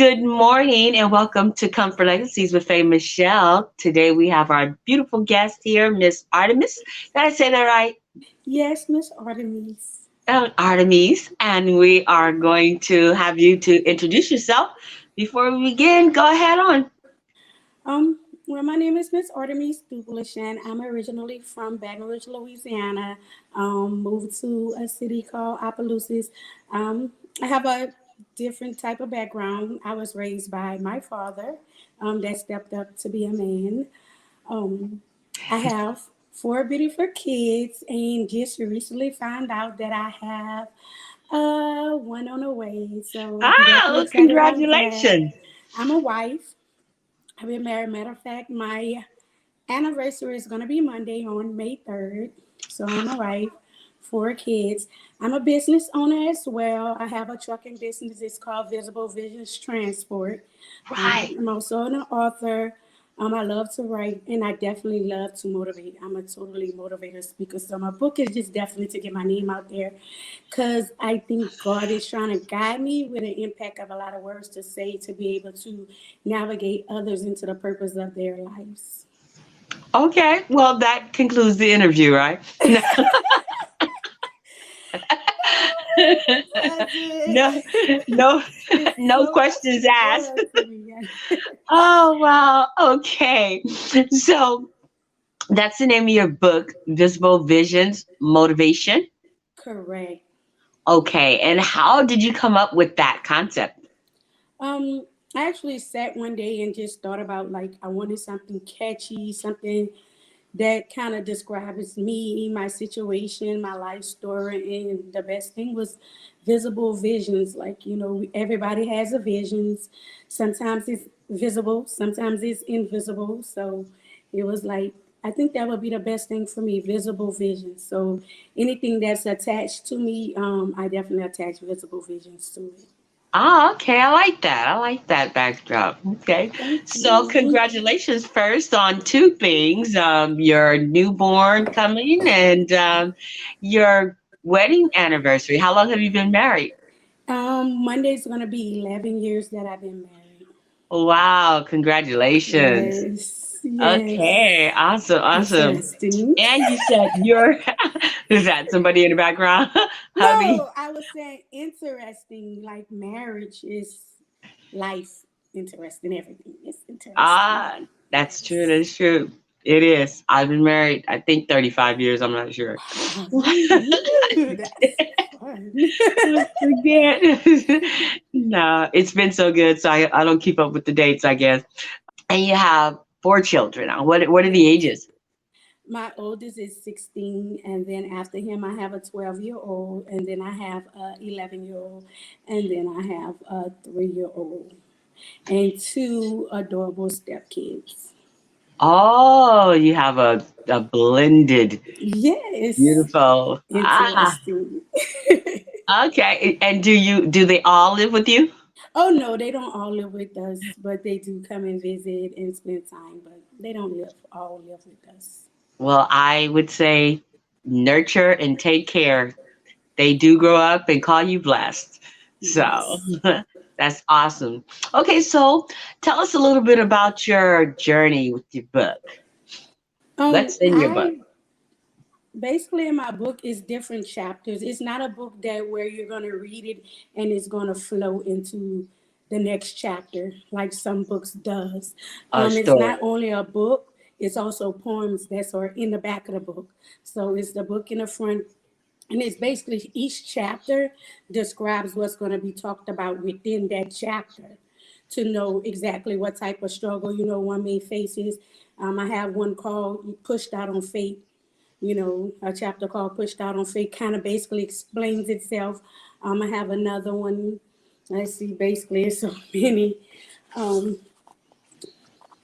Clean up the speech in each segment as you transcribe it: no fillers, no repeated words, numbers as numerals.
Good morning and welcome to Comfort Legacies with Fay Michelle. Today we have our beautiful guest here, Miss Artemis. Did I say that right? Yes, Miss Artimese. Artemis. And we are going to have you to introduce yourself. Before we begin, go ahead on. My name is Miss Artimese Duplechain. I'm originally from Baton Rouge, Louisiana. Moved to a city called Opelousas. I have a different type of background. I was raised by my father, that stepped up to be a man. Um, I have four beautiful kids, and just recently found out that I have one on the way. So I'm definitely Ah, excited about that. congratulations. I'm a wife. I've been married. Matter of fact, my anniversary is going to be Monday on May 3rd. So I'm a wife, four kids. I'm a business owner as well. I have a trucking business. It's called Visible Visions Transport. Right. I'm also an author. I love to write, and I definitely love to motivate. I'm a totally motivator speaker. So my book is just definitely to get my name out there, because I think God is trying to guide me with an impact of a lot of words to say to be able to navigate others into the purpose of their lives. Okay. Well, that concludes the interview, right? That's No, it. no, It's no so questions much asked. more to me. Oh, wow. Okay. So that's the name of your book, Visible Visions Motivation. Correct. Okay. And how did you come up with that concept? Um, I actually sat one day and just thought about, like, I wanted something catchy, something that kind of describes me, my situation, my life story. And the best thing was visible visions. Like, everybody has a visions. Sometimes it's visible, sometimes it's invisible. So it was like, I think that would be the best thing for me, visible visions. So anything that's attached to me, I definitely attach visible visions to it. Ah, okay. I like that. I like that backdrop. Okay. Thank So you. congratulations first on two things, your newborn coming and your wedding anniversary. How long have you been married? Monday's gonna be 11 years that I've been married. Wow, congratulations. Yes, yes. Okay, awesome, awesome. Interesting. And you said you're, is that somebody in the background? Hubby? No, I was saying interesting. Like, marriage is life, interesting. Everything is interesting. Ah, that's true, Yes. that's true. It is. I've been married, I think 35 years, I'm not sure. Wow, that's fun. Again. No, it's been so good, so I don't keep up with the dates, I guess. And you have four children now. What are the Yes. ages? My oldest is 16, and then after him, I have a 12-year-old, and then I have a 11-year-old, and then I have a 3-year-old, and two adorable stepkids. Oh, you have a blended, Yes, beautiful. Ah, interesting. okay. And do they all live with you? Oh no, they don't all live with us, but they do come and visit and spend time. But they don't live with us. Well, I would say nurture and take care. They do grow up and call you blessed. So Yes. that's awesome. Okay, so tell us a little bit about your journey with your book. What's in your book? I basically, in my book is different chapters. It's not a book that where you're gonna read it and it's gonna flow into the next chapter like some books does. A It's story. not only a book; it's also poems that are in the back of the book. So it's the book in the front, and it's basically each chapter describes what's going to be talked about within that chapter to know exactly what type of struggle one may faces. I have one called "Pushed Out on Fate." A chapter called "Pushed Out on Fate" kind of basically explains itself. I have another one. Let's see. Basically, it's so many. Um,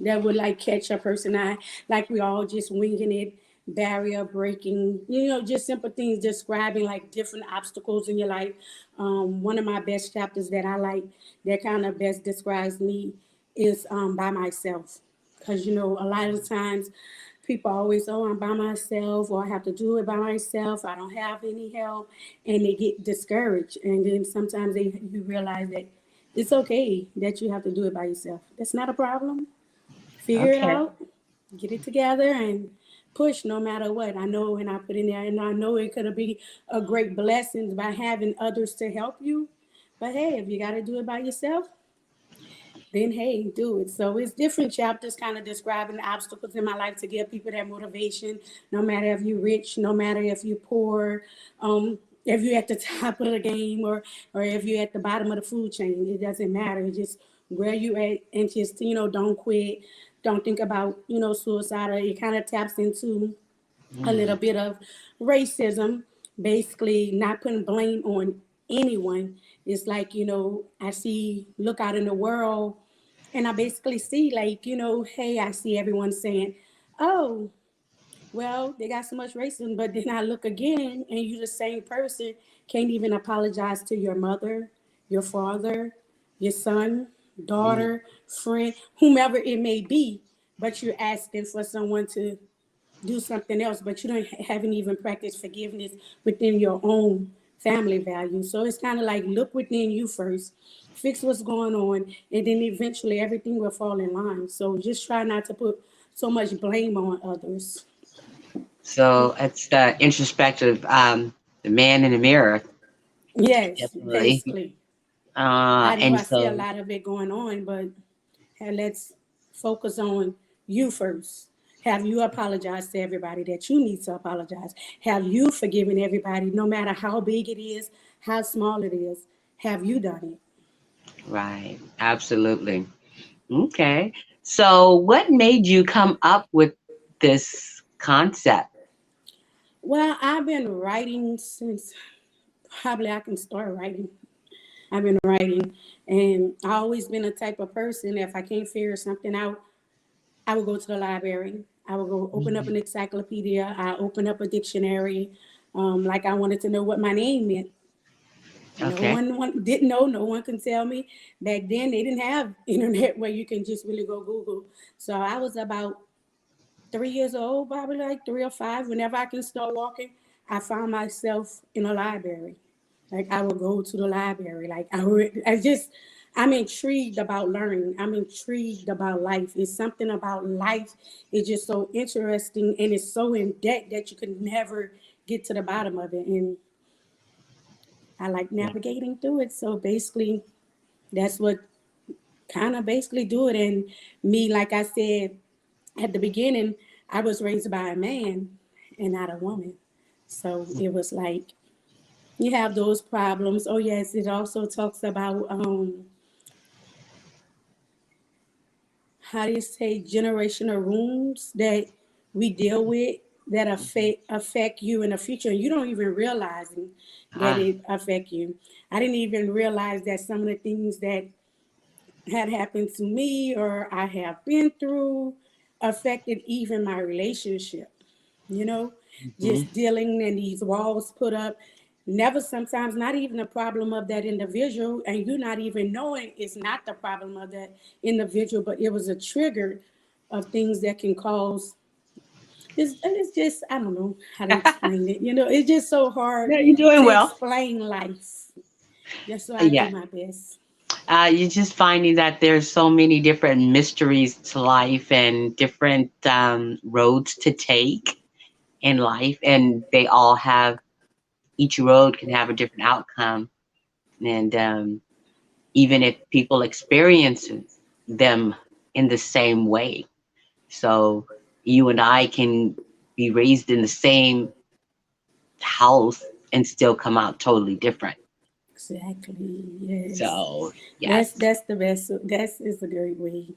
that would like catch a person eye, like we all just winging it, barrier breaking, just simple things describing like different obstacles in your life. One of my best chapters that I like that kind of best describes me is by myself. Because, a lot of times people always, oh, I'm by myself, or I have to do it by myself. I don't have any help. And they get discouraged. And then sometimes you realize that it's okay that you have to do it by yourself. That's not a problem. Figure it Okay. out, get it together, and push no matter what. I know when I put in there, and I know it could be a great blessing by having others to help you. But hey, if you got to do it by yourself, then hey, do it. So it's different chapters kind of describing the obstacles in my life to give people that motivation, no matter if you're rich, no matter if you're poor, if you're at the top of the game or if you're at the bottom of the food chain. It doesn't matter. It's just where you at, and just, don't quit. Don't think about, suicide. It kind of taps into a little Mm. bit of racism, basically not putting blame on anyone. It's like, I see, look out in the world, and I basically see, like, hey, I see everyone saying, oh, well, they got so much racism, but then I look again, and you the same person can't even apologize to your mother, your father, your son, Mm. daughter, friend, whomever it may be, but you're asking for someone to do something else, but you don't haven't even practiced forgiveness within your own family values. So it's kind of like look within you first, fix what's going on, and then eventually everything will fall in line. So just try not to put so much blame on others. So it's the introspective, the man in the mirror, Yes, definitely. basically. I know And I see a so, lot of it going on, but hey, let's focus on you first. Have you apologized to everybody that you need to apologize? Have you forgiven everybody, no matter how big it is, how small it is? Have you done it? right, absolutely. Okay. So, what made you come up with this concept? Well, I've been writing since probably I can start writing. I've been writing, and I always been a type of person. If I can't figure something out, I would go to the library. I would go open up an Mhm. encyclopedia. I open up a dictionary. Like I wanted to know what my name meant. No Okay. didn't know. No one can tell me. Back then, they didn't have internet where you can just really go Google. So I was about 3 years old, probably like 3 or 5. Whenever I can start walking, I found myself in a library. Like I would go to the library. Like I'm intrigued about learning. I'm intrigued about life. It's something about life. It's just so interesting, and it's so in depth that you can never get to the bottom of it. And I like Yeah. navigating through it. So basically, that's what kind of basically do it. And me, like I said at the beginning, I was raised by a man and not a woman. So it was like you have those problems. Oh yes, it also talks about how do you say generational wounds that we deal with that Mhm. affect you in the future, and you don't even realizing that Ah, it affect you. I didn't even realize that some of the things that had happened to me or I have been through affected even my relationship. You know, mhm. just dealing and these walls put up. Never sometimes not even a problem of that individual, and you not even knowing it's not the problem of that individual, but it was a trigger of things that can cause. It's just I don't know how to explain it. It's just so hard No, you're doing to well. explain life. Just so I do Yeah. my best. You're just finding that there's so many different mysteries to life and different roads to take in life, and they all have, each road can have a different outcome. And even if people experience them in the same way. So you and I can be raised in the same house and still come out totally different. Exactly. Yes. So That's yes. that's the best. That is a great way.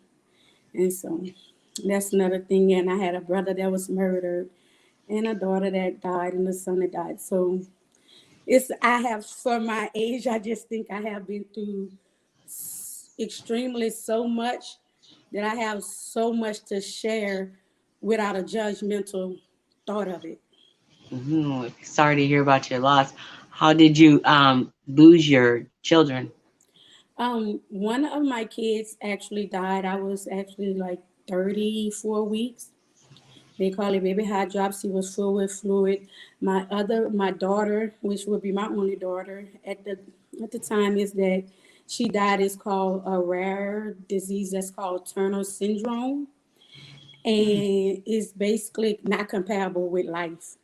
And so that's another thing. And I had a brother that was murdered, and a daughter that died, and a son that died. So I have for my age, I just think I have been through extremely so much that I have so much to share without a judgmental thought of it. Sorry to hear about your loss. How did you lose your children? One of my kids actually died. I was actually like 34 weeks. They call it baby hydropsy, was full with fluid. My daughter, which would be my only daughter at the time, is that She died. It's called a rare disease that's called Turner syndrome, and it's basically not comparable with life.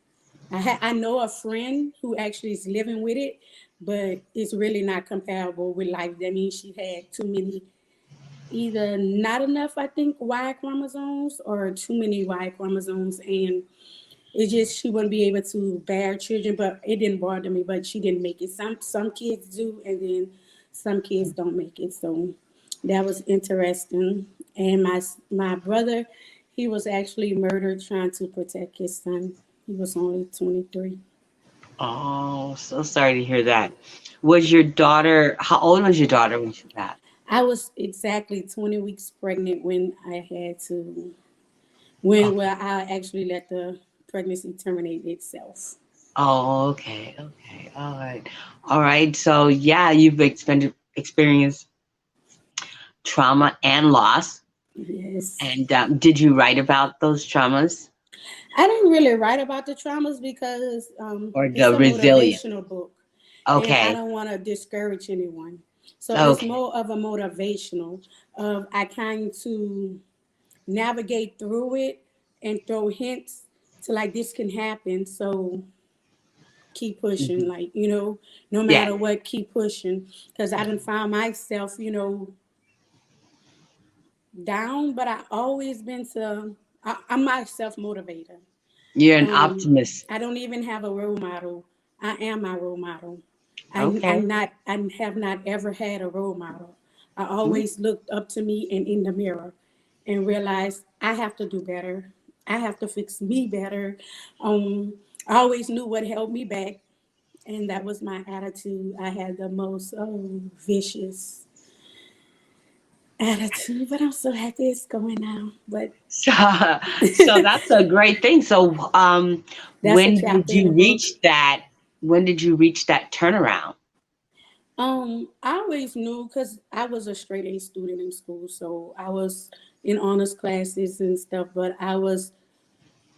I know a friend who actually is living with it, but it's really not comparable with life. That means she had too many, either not enough, I think, Y chromosomes or too many Y chromosomes, and it just she wouldn't be able to bear children. But it didn't bother me. But she didn't make it. Some kids do, and then some kids don't make it. So that was interesting. And my brother, he was actually murdered trying to protect his son. He was only 23. Oh, so sorry to hear that. Was your daughter, how old was your daughter when she died? I was exactly 20 weeks pregnant when I had to, when Okay. well, I actually let the pregnancy terminate itself. Oh, okay, okay, all right, all right. So yeah, you've experienced trauma and loss. Yes. And did you write about those traumas I didn't really write about the traumas because or it's the a resilience? motivational book, and I Okay, don't want to discourage anyone. So it's okay. more of a motivational. Of I kind to navigate through it and throw hints to like this can happen. So keep pushing, Mhm. like no Yeah. matter what, keep pushing. Because I didn't find myself, down, but I always been to. I'm myself motivator. You're an optimist. I don't even have a role model. I am my role model. Okay. I have not ever had a role model. I Mm. always looked up to me and in the mirror and realized I have to do better. I have to fix me better. I always knew what held me back, and that was my attitude. I had the most vicious attitude, but I'm so happy it's going now. But So, so that's a great thing. So, that's a when did chapter in the you book. reach that? When did you reach that turnaround? I always knew because I was a straight A student in school, so I was in honors classes and stuff. But I was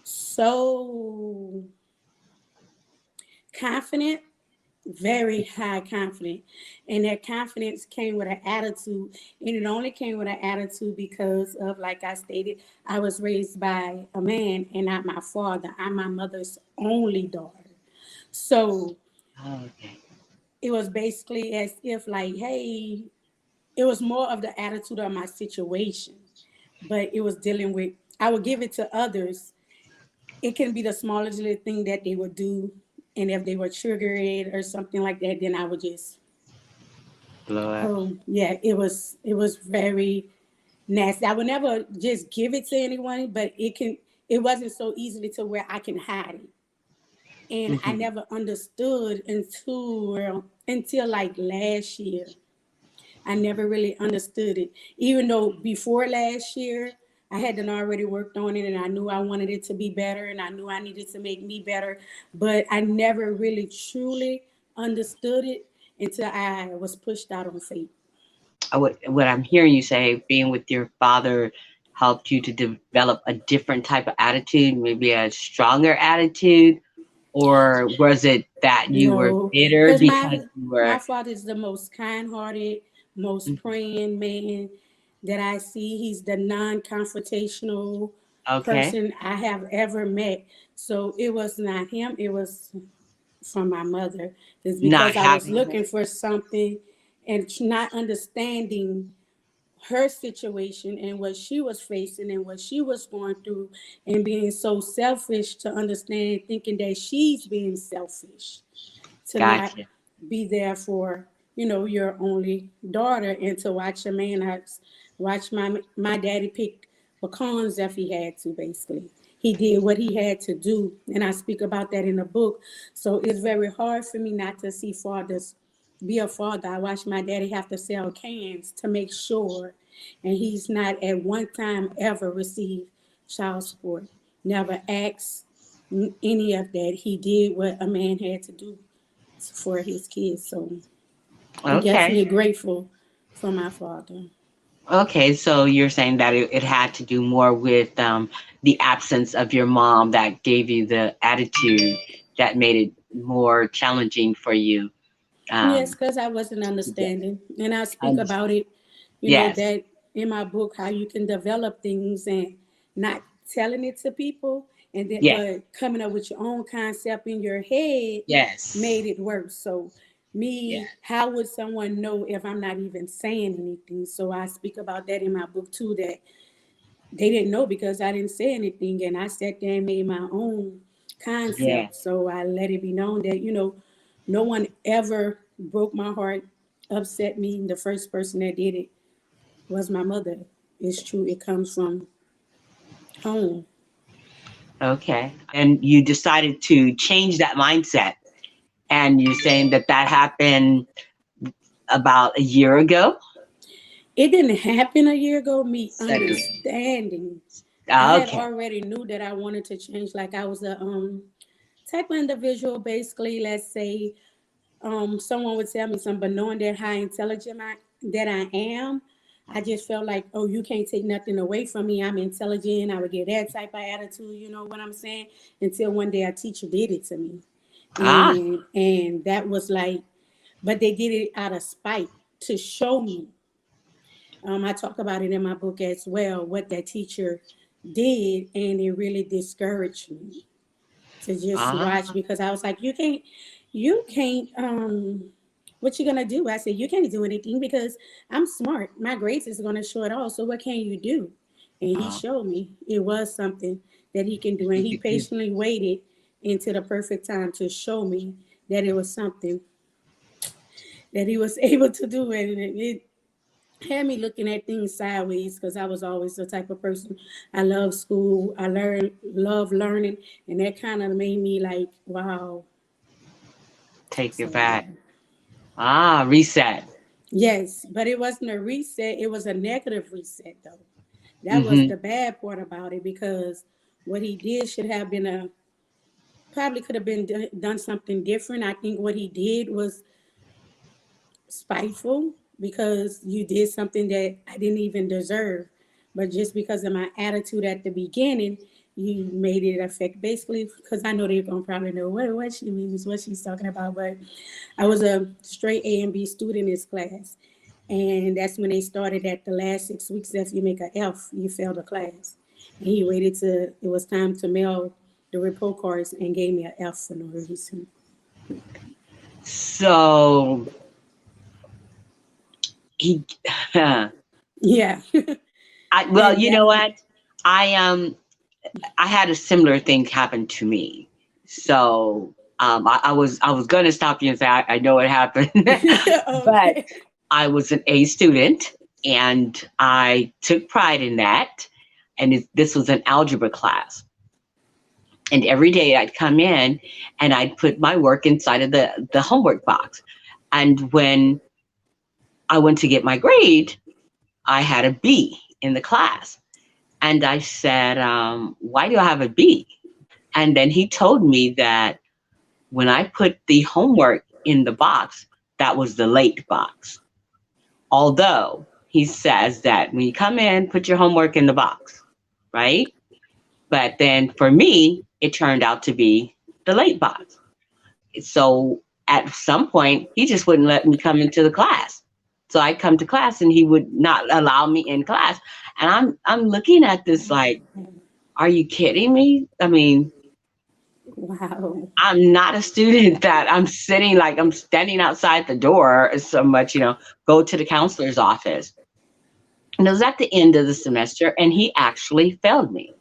so confident, very high confident, and that confidence came with an attitude, and it only came with an attitude because of, like I stated, I was raised by a man and not my father. I'm my mother's only daughter, so Oh, okay. it was basically as if like, hey, it was more of the attitude of my situation, but it was dealing with, I would give it to others. It can be the smallest little thing that they would do. And if they were triggered or something like that, then I would just, Blow up. oh yeah, it was very nasty. I would never just give it to anyone, but it wasn't so easily to where I can hide it. And I Hmm. never understood until like last year. I never really understood it. Even though before last year, I had done already worked on it and I knew I wanted it to be better and I knew I needed to make me better. But I never really truly understood it until I was pushed out on fate. What I'm hearing you say, being with your father helped you to develop a different type of attitude, maybe a stronger attitude, or was it that you were No, bitter because because my you my were father is the most kind-hearted, most Mhm. praying man that I see. He's the non-confrontational Okay, person I have ever met. So it was not him. It was from my mother. It's not because I was having looking for something and not understanding her situation and what she was facing and what she was going through and being so selfish to understand thinking that she's being selfish to not gotcha. be there for your only daughter and to watch a man watch my daddy pick pecans if he had to. Basically, he did what he had to do, and I speak about that in the book. So it's very hard for me not to see fathers be a father. I watched my daddy have to sell cans to make sure, and he's not at one time ever received child support, never asked any of that. He did what a man had to do for his kids. So I'm Okay. definitely grateful for my father. Okay, so you're saying that it had to do more with the absence of your mom that gave you the attitude that made it more challenging for you. Yes, Um, because I wasn't yeah, understanding. And I I speak about understand. it, Yes, that in my book, how you can develop things and not telling it to people, and that, yes, but coming up with your own concept in your head yes, made it worse. So, me, yes. how would someone know if I'm not even saying anything? So, I speak about that in my book too, that they didn't know because I didn't say anything, and I sat there and made my own Yeah. concept. So I let it be known that no one ever broke my heart, upset me. The first person that did it was my mother. It's true. It comes from home. Okay. And you decided to change that mindset. And you're saying that that happened about a year ago? It didn't happen a year ago. Me Suddenly. understanding, I had Okay. already knew that I wanted to change. Like I was a type of individual. Basically, let's say someone would tell me something, but knowing that how intelligent that I am, I just felt like, oh, you can't take nothing away from me. I'm intelligent. I would get that type of attitude. You know what I'm saying? Until one day a teacher did it to me, Ah, and that was like, but they did it out of spite to show me. I talk about it in my book as well, what that teacher did, and it really discouraged me to just ah, watch because I was like, you can't, what you gonna do? I said, you can't do anything because I'm smart. My grades is gonna show it all. So what can you do? And he ah. showed me it was something that he can do. And he patiently waited into the perfect time to show me that it was something that he was able to do. And it had me looking at things sideways because I was always the type of person. I love school. Love learning, and that kind of made me like, wow. Take it So yeah, back. Ah, reset. yes, but it wasn't a reset. It was a negative reset, though. That was Mm-hmm. the bad part about it because what he did should have been a probably could have been done something different. I think what he did was spiteful because you did something that I didn't even deserve. But just because of my attitude at the beginning, you made it affect basically because I know they're gonna probably know what she means, what she's talking about. But I was a straight A and B student in this class. And that's when they started at the last 6 weeks. If you make an F, you fail the class. And he waited till it was time to mail the report cards and gave me an F for no reason. So he, I, Yeah. well, And you know that what? I, I had a similar thing happen to me. So, I was going to stop you and say, I know what happened, but okay. I was an A student and I took pride in that. And this was an algebra class. And every day I'd come in and I'd put my work inside of the homework box. And when I went to get my grade, I had a B in the class. And I said, why do I have a B? And then he told me that when I put the homework in the box, that was the late box. Although he says that when you come in, put your homework in the box, right? But then for me, it turned out to be the late box. So at some point, he just wouldn't let me come into the class. So I come to class and he would not allow me in class. And I'm looking at this like, are you kidding me? I mean, Wow. I'm not a student that I'm sitting like I'm standing outside the door so much, go to the counselor's office. And it was at the end of the semester and he actually failed me.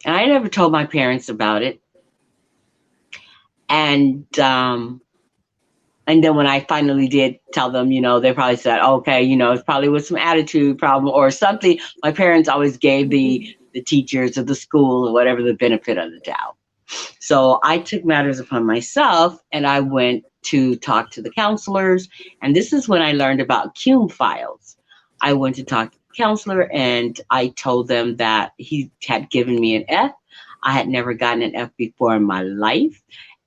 And I never told my parents about it. And then when I finally did tell them, they probably said, okay, it's probably with some attitude problem or something. My parents always gave the teachers of the school or whatever the benefit of the doubt. So I took matters upon myself and I went to talk to the counselors. And this is when I learned about cum files. I went to talk to the counselor and I told them that he had given me an F. I had never gotten an F before in my life.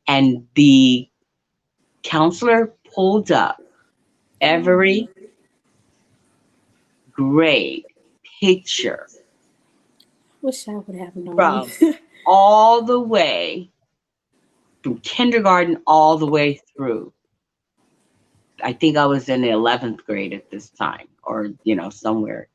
And the counselor pulled up every grade picture Wish I would have known. from all the way from kindergarten all the way through. I think I was in the 11th grade at this time, or somewhere.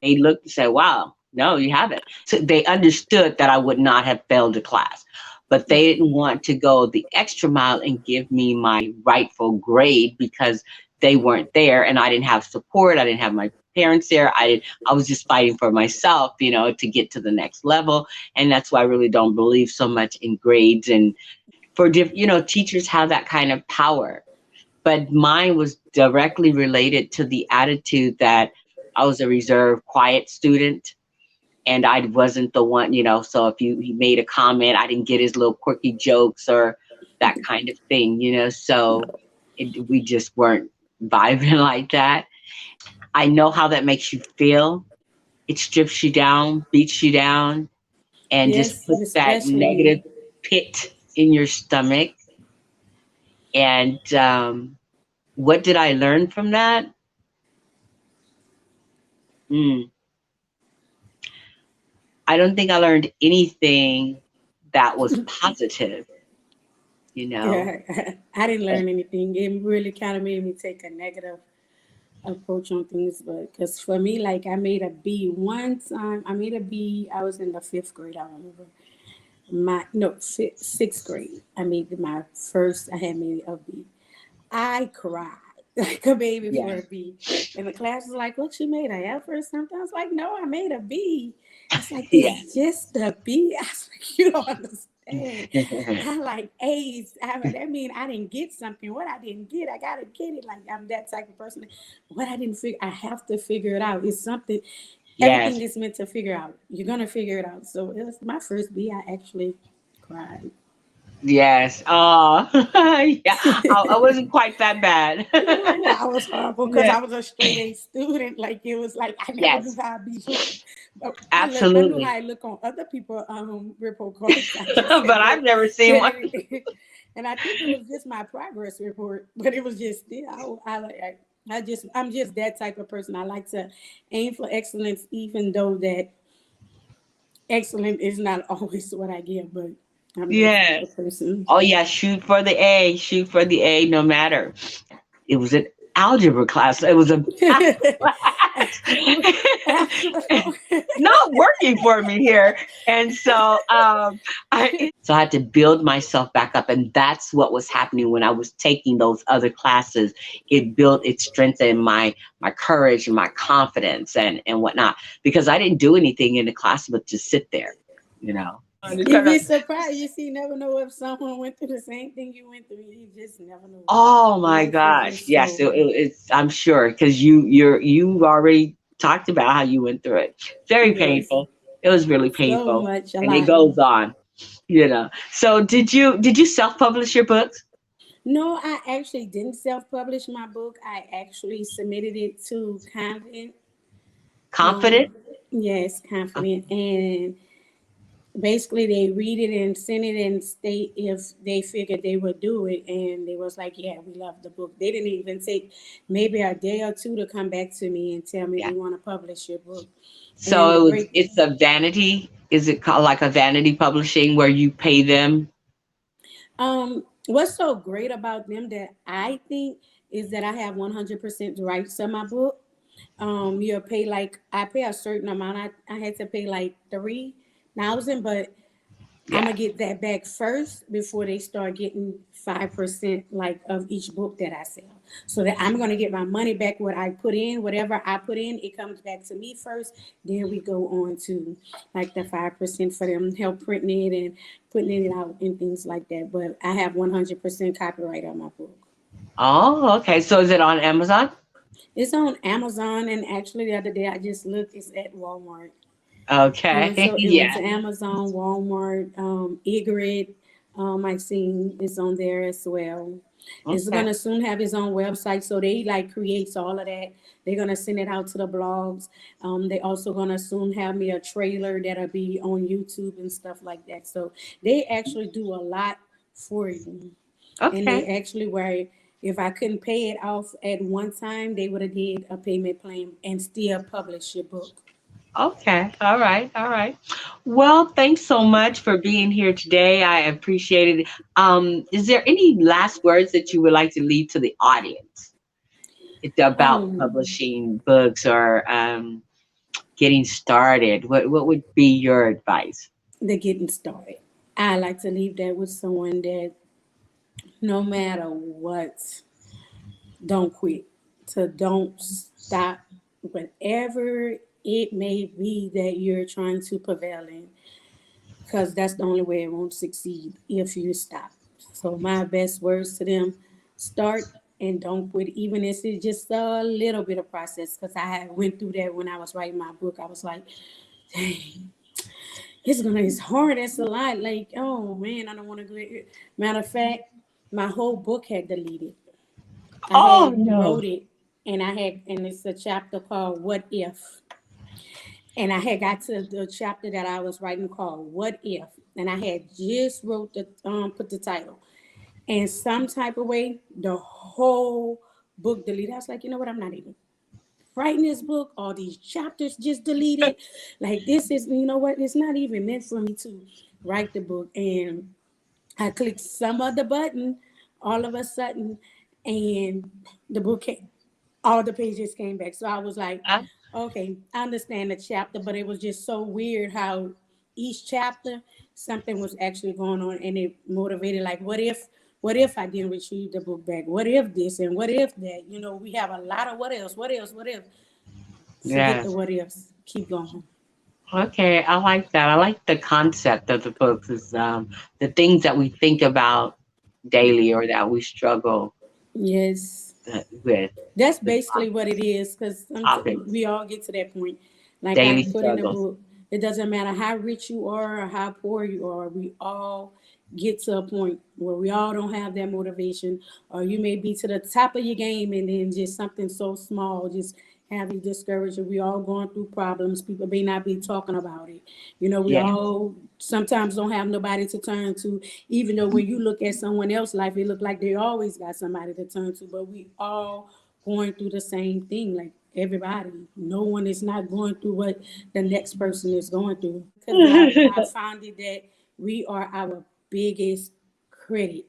They looked and said, "Wow, no, you haven't." So they understood that I would not have failed a class, but they didn't want to go the extra mile and give me my rightful grade because they weren't there and I didn't have support. I didn't have my parents there. I was just fighting for myself, to get to the next level. And that's why I really don't believe so much in grades, and teachers have that kind of power. But mine was directly related to the attitude that I was a reserved, quiet student, and I wasn't the one, so if he made a comment, I didn't get his little quirky jokes or that kind of thing, so we just weren't vibing like that. I know how that makes you feel. It strips you down, beats you down, and just Yes, puts that negative especially. pit in your stomach. And what did I learn from that? Hmm. I don't think I learned anything that was positive, you know. Yeah, I didn't learn anything. It really kind of made me take a negative approach on things, but because for me, like I made a B one time. I made a B. I was in the fifth grade. I remember my no sixth grade. I made my first. I had made a B. I cried like a baby Yeah. for a B. And the class was like, "What, you made a F or something?" I was like, "No, I made a B." It's like, Yeah. "It's just a B." I was like, "You don't understand. I like A's. That mean I didn't get something. What I didn't get, I gotta get it. Like I'm that type of person. What I didn't figure, I have to figure it out. It's something. Everything Yes. is meant to figure out. You're gonna figure it out." So it was my first B. I actually cried. Yes. Oh, yeah. I wasn't quite that bad. No, I was horrible because Yeah. I was a straight A student. Like it was like I never knew Yes. how to be. But I knew how Absolutely. I look on other people report cards. I just But had I've never never seen did one. anything. And I think it was just my progress report, but it was just I'm just that type of person. I like to aim for excellence, even though that excellent is not always what I get. But I'm that type Yes. of person. Oh yeah, shoot for the A. Shoot for the A no matter. It was an algebra class. It was a math class. Not working for me here. And so I had to build myself back up. And that's what was happening when I was taking those other classes. It strengthened my courage and my confidence and whatnot. Because I didn't do anything in the class but just sit there, you know. You'd be surprised. You see, never know if someone went through the same thing you went through. You just never know. Oh my Life is gosh. just Yes, so. it's I'm sure because you already talked about how you went through it. Very Yes, painful. It was really so painful. much, a And it lot. goes on. So did you self-publish your books? No, I actually didn't self-publish my book. I actually submitted it to Confident. Confident? Um, yes, Confident, and basically they read it and send it and state if they figured they would do it, and they was like, "Yeah, we love the book." They didn't even take maybe a day or two to come back to me and tell me Yeah. we want to publish your book. And the So great it's a vanity. Is it called like a vanity publishing where you pay them? what's so great about them that I think is that I have 100% rights to my book. You'll pay like I pay a certain amount. I had to pay like 3,000, but I'm Yeah. gonna get that back first before they start getting 5% like of each book that I sell. So that I'm gonna get my money back. What I put in, whatever I put in, it comes back to me first. Then we go on to like the 5% for them help printing it and putting it out and things like that. But I have 100% copyright on my book. Oh, okay. So is it on Amazon? It's on Amazon, and actually the other day I just looked. It's at Walmart. Okay. So it went Yeah. to Amazon, Walmart, Egret. I seen it's on there as well. It's Okay. gonna soon have its own website, so they like creates all of that. They're gonna send it out to the blogs. They also gonna soon have me a trailer that'll be on YouTube and stuff like that. So they actually do a lot for you, and they Okay. actually were. If I couldn't pay it off at one time, they would have did a payment plan and still publish your book. Okay. All right. All right. Well, thanks so much for being here today. I appreciate it. Is there any last words that you would like to leave to the audience? It's about Um, publishing books or getting started. What would be your advice? the getting started. I like to leave that with someone that no matter what, don't quit. So don't stop whatever it may be that you're trying to prevail in, because that's the only way it won't succeed if you stop. So my best words to them: start and don't quit, even if it's just a little bit of process. Because I had went through that when I was writing my book. I was like, dang, it's hard. It's a lot. Like, oh man, I don't want to go here. Matter of fact, my whole book had deleted. I Oh had no. wrote it, and it's a chapter called "What If," and I had got to the chapter that I was writing called "What If," and I had just wrote the put the title, and some type of way the whole book deleted. I was like, you know what? I'm not even writing this book. All these chapters just deleted. Like, this is, you know what? It's not even meant for me to write the book. And I clicked some other button all of a sudden, and the book came, all the pages came back. So I was like, Uh, okay, I understand the chapter, but it was just so weird how each chapter something was actually going on, and it motivated. Like, what if I didn't retrieve the book back? What if this and what if that? You know, we have a lot of what if. Forget the yes. what ifs. Keep going. Okay, I like that. I like the concept of the books is the things that we think about daily or that we struggle Yes. with That's the basically what it is, because topics, we all get to that point. Like I daily put in the struggles. book, it doesn't matter how rich you are or how poor you are, we all get to a point where we all don't have that motivation, or you may be to the top of your game and then just something so small just have you discouraged. We all going through problems. People may not be talking about it. You know, we Yeah. all sometimes don't have nobody to turn to, even though when you look at someone else's life, it look like they always got somebody to turn to, but we all going through the same thing, like everybody. No one is not going through what the next person is going through. Because I found it that we are our biggest critic.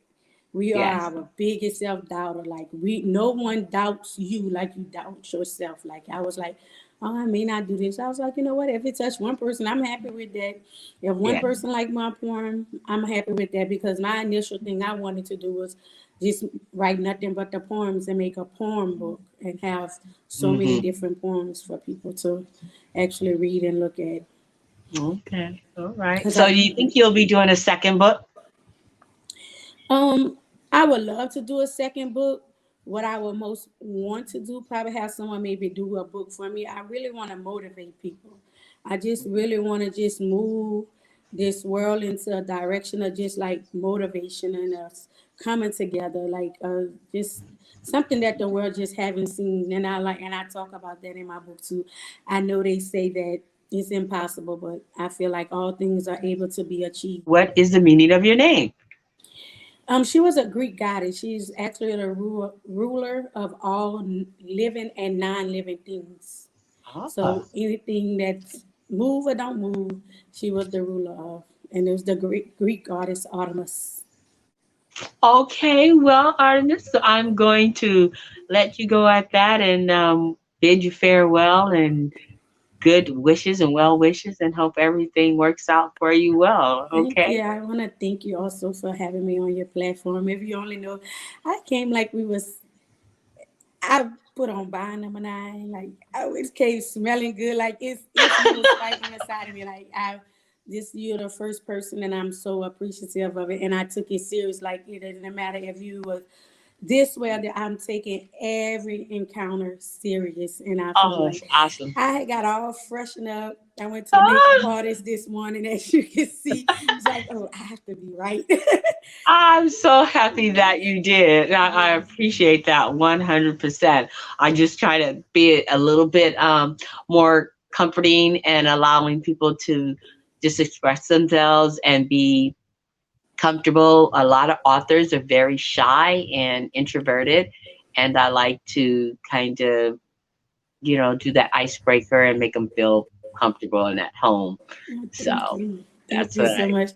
We are Yes. our biggest self doubter. Like, no one doubts you like you doubt yourself. Like, I was like, oh, I may not do this. I was like, you know what? If it touched one person, I'm happy with that. If one Yeah. person like my poem, I'm happy with that, because my initial thing I wanted to do was just write nothing but the poems and make a poem book and have so many Hmm. different poems for people to actually read and look at. Okay. All right. Because So do you think you'll be doing a second book? Um, I would love to do a second book. What I would most want to do, probably have someone maybe do a book for me. I really want to motivate people. I just really want to just move this world into a direction of just like motivation and us coming together, like just something that the world just haven't seen. And I talk about that in my book too. I know they say that it's impossible, but I feel like all things are able to be achieved. What is the meaning of your name? She was a Greek goddess. She's actually the ruler of all living and non-living things. Ah. So anything that move or don't move, she was the ruler of, and it was the Greek goddess Artemis. Okay. Well, Artemis, so I'm going to let you go at that and bid you farewell and good wishes and well wishes and hope everything works out for you well. Thank Okay. you. I want to thank you also for having me on your platform. If you only know, I came like we was I put on buying number nine. Like, I always came smelling good. Like, it's you was fighting inside of me. Like, you're the first person, and I'm so appreciative of it. And I took it serious. Like, it doesn't matter if you was this way or that. I'm taking every encounter serious, and I feel Oh, like it's awesome. I got all freshened up. I went to the makeup Ah, artist this morning, as you can see. It's like, oh, I have to be right. I'm so happy that you did. I Yes. appreciate that 100%. I just try to be a little bit more comforting and allowing people to just express themselves and be comfortable. A lot of authors are very shy and introverted, and I like to kind of, do that icebreaker and make them feel comfortable and at home. Thank So you. Thank that's you what so much.